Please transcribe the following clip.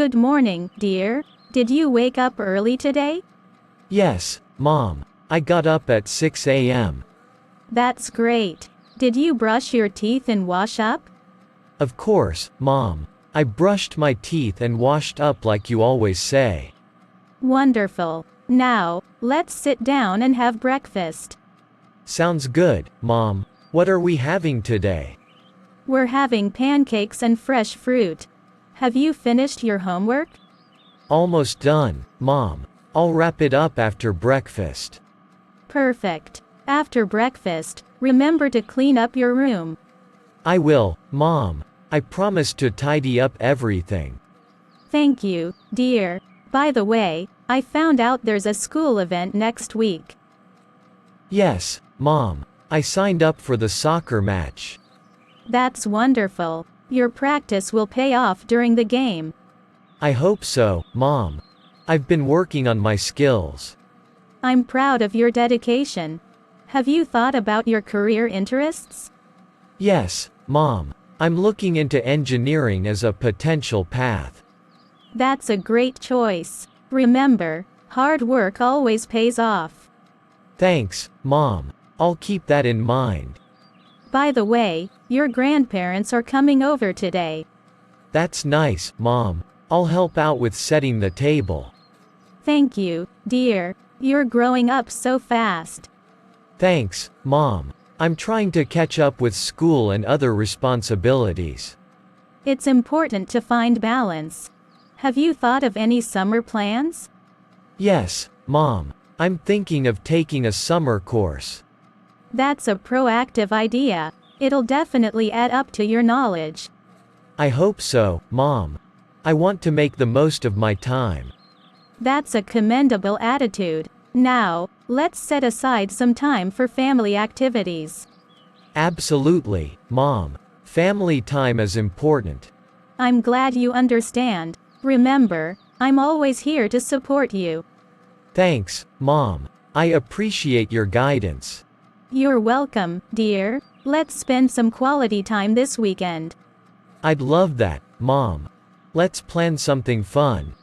Good morning, dear. Did you wake up early today? Yes, Mom. I got up at 6 a.m. That's great. Did you brush your teeth and wash up? Of course, Mom. I brushed my teeth and washed up like you always say. Wonderful. Now, let's sit down and have breakfast. Sounds good, Mom. What are we having today? We're having pancakes and fresh fruit. Have you finished your homework? Almost done, Mom. I'll wrap it up after breakfast. Perfect. After breakfast, remember to clean up your room. I will, Mom. I promise to tidy up everything. Thank you, dear. By the way, I found out there's a school event next week. Yes, Mom. I signed up for the soccer match. That's wonderful. Your practice will pay off during the game. I hope so, Mom. I've been working on my skills. I'm proud of your dedication. Have you thought about your career interests? Yes, Mom. I'm looking into engineering as a potential path. That's a great choice. Remember, hard work always pays off. Thanks, Mom. I'll keep that in mind. By the way, your grandparents are coming over today. That's nice, Mom. I'll help out with setting the table. Thank you, dear. You're growing up so fast. Thanks, Mom. I'm trying to catch up with school and other responsibilities. It's important to find balance. Have you thought of any summer plans? Yes, Mom. I'm thinking of taking a summer course. That's a proactive idea. It'll definitely add up to your knowledge. I hope so, Mom. I want to make the most of my time. That's a commendable attitude. Now, let's set aside some time for family activities. Absolutely, Mom. Family time is important. I'm glad you understand. Remember, I'm always here to support you. Thanks, Mom. I appreciate your guidance. You're welcome, dear. Let's spend some quality time this weekend. I'd love that, Mom. Let's plan something fun.